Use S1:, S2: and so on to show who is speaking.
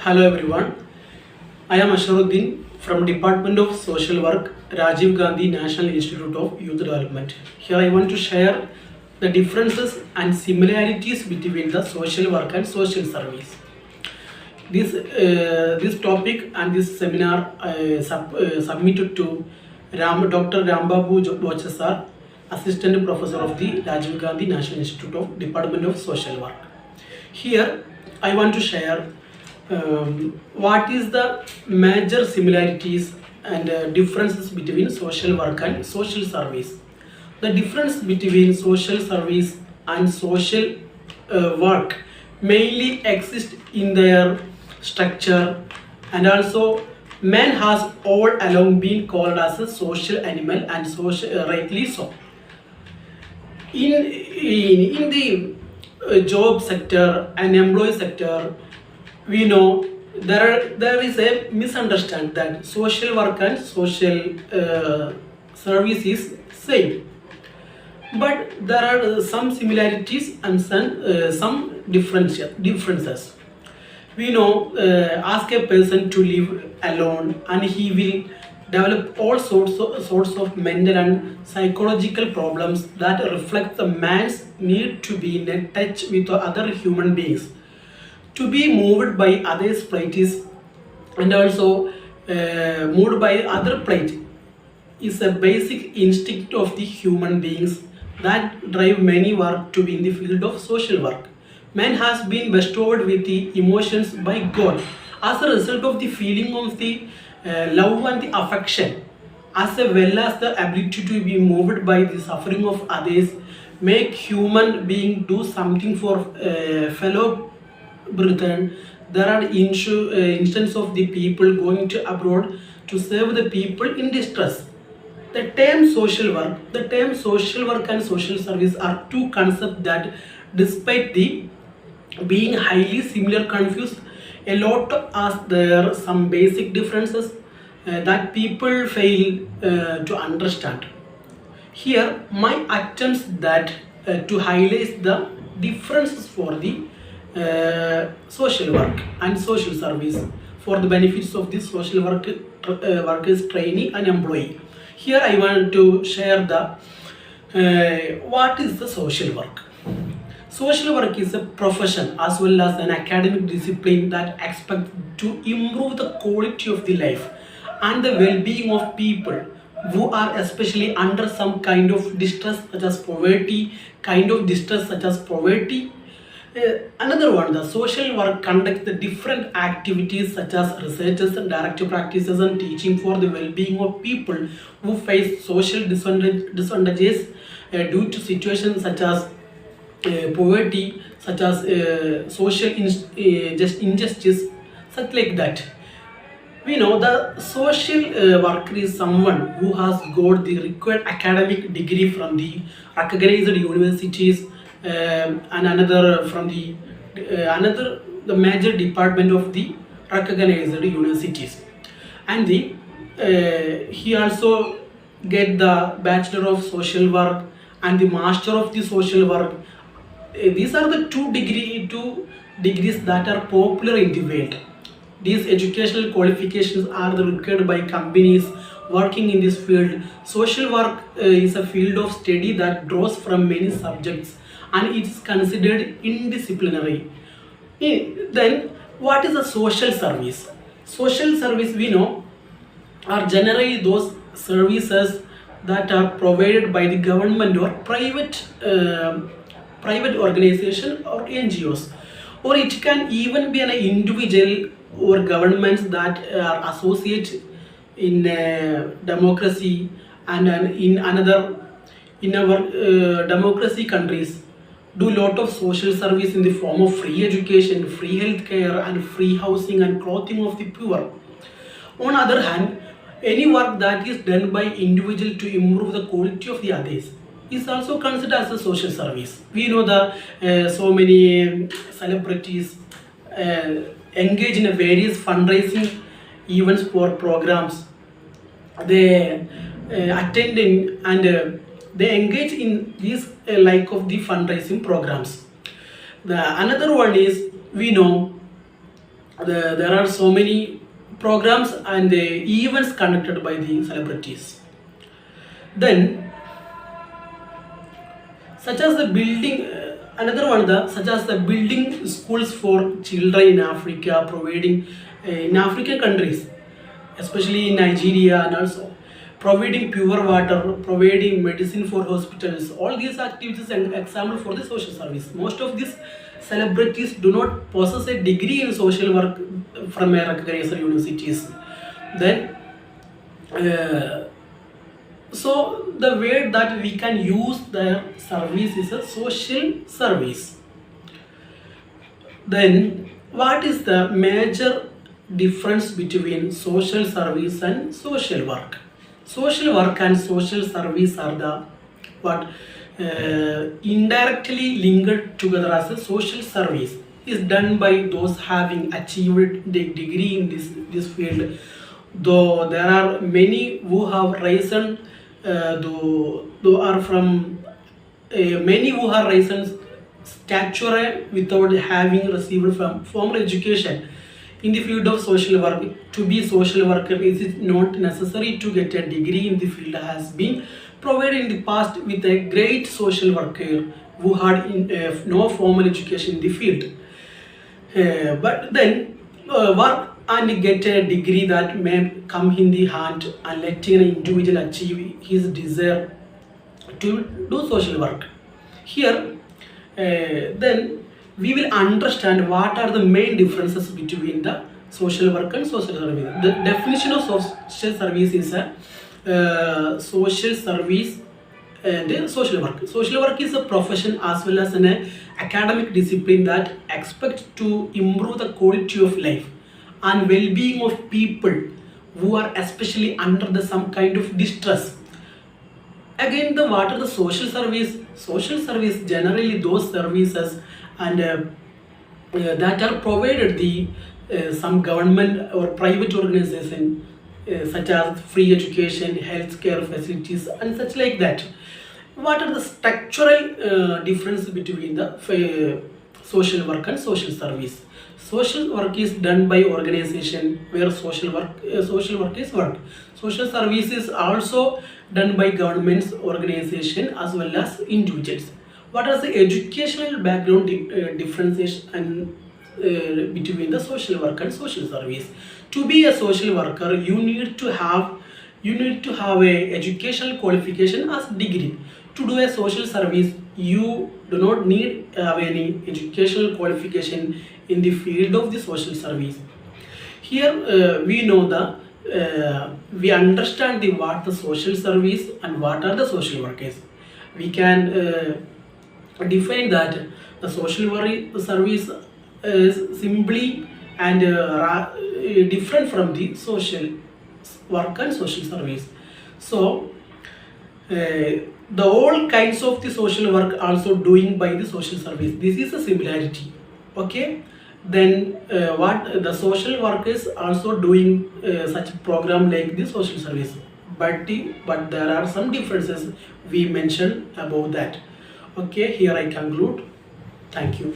S1: Hello everyone. I am Asharudheen from Department of Social Work, Rajiv Gandhi National Institute of Youth Development. Here I want to share the differences and similarities between the social work and social service. This topic and this seminar submitted to Dr. Rambabu Bocha sir, Assistant Professor of the Rajiv Gandhi National Institute of Department of Social Work. Here I want to share what is the major similarities and differences between social work and social service. The difference between social service and social work mainly exists in their structure, and also man has all along been called as a social animal, and social rightly so. In the job sector and employee sector, we know there is a misunderstanding that social work and social service is same, but there are some similarities and some differences. We know, ask a person to live alone and he will develop all sorts of mental and psychological problems that reflect the man's need to be in touch with other human beings, to be moved by others' plights, and also moved by other plight is a basic instinct of the human beings that drive many work to be in the field of social work. Man has been bestowed with the emotions by God as a result of the feeling of the love and the affection, as well as the ability to be moved by the suffering of others, make human being do something for fellow brethren. There are instances of the people going to abroad to serve the people in distress. The term social work and social service are two concepts that, despite the being highly similar, confused a lot, as there are some basic differences that people fail to understand. Here, my attempts that to highlight the differences for the social work and social service for the benefits of the social workers, trainee and employee. Here I want to share the what is the social work. Social work is a profession as well as an academic discipline that expects to improve the quality of the life and the well-being of people who are especially under some kind of distress such as poverty. Another one, the social work conducts the different activities such as researches and directive practices and teaching for the well-being of people who face social disadvantages due to situations such as poverty, such as social just injustice, such like that. We know the social worker is someone who has got the required academic degree from the recognized universities, and another from the major department of the recognized universities, and the he also get the bachelor of social work and the master of the social work. These are the two degrees that are popular in the world. These educational qualifications are required by companies working in this field. Social work is a field of study that draws from many subjects, and it is considered interdisciplinary. Then, what is a social service? Social service, we know, are generally those services that are provided by the government or private organization or NGOs, or it can even be an individual or governments that are associated in democracy, and in our democracy countries do lot of social service in the form of free education, free healthcare, and free housing and clothing of the poor. On other hand, any work that is done by individual to improve the quality of the others is also considered as a social service. We know the so many celebrities engage in a various fundraising events for programs. They attend in, and they engage in these like of the fundraising programs. The another one is, we know There are so many programs and events conducted by the celebrities. Then, such as the building, another one, such as the building schools for children in Africa, providing in African countries, especially in Nigeria, and also providing pure water, providing medicine for hospitals. All these activities and example for the social service. Most of these celebrities do not possess a degree in social work from a recognized universities. Then, uh, so the way that we can use the service is a social service. Then, what is the major difference between social service and social work? Social work and social service are the what indirectly linked together as a social service is done by those having achieved the degree in this field. Though there are many who have risen, though are from many who have risen stature without having received from formal education in the field of social work. To be social worker, is it not necessary to get a degree in the field has been provided in the past with a great social worker who had no formal education in the field. But then work and get a degree that may come in the hand and letting an individual achieve his desire to do social work. Here, then we will understand what are the main differences between the social work and social service. The definition of social service is a social service and social work. Social work is a profession as well as an academic discipline that expects to improve the quality of life and well-being of people who are especially under the some kind of distress. Again, the what are the social service? Social service generally those services and that are provided the some government or private organization such as free education, healthcare facilities, and such like that. What are the structural difference between the social work and social service? Social work is done by organization where social work is work. Social service is also done by governments, organization as well as individuals. What are the educational background differences and between the social work and social service? To be a social worker, you need to have a educational qualification as degree. To do a social service, you do not need have any educational qualification in the field of the social service. Here we know the we understand the what the social service and what are the social workers. We can define that the social service is simply and different from the social work and social service. So the all kinds of the social work also doing by the social service. This is a similarity. Okay. Then what the social work is also doing such program like the social service. But there are some differences we mentioned about that. Okay. Here I conclude. Thank you.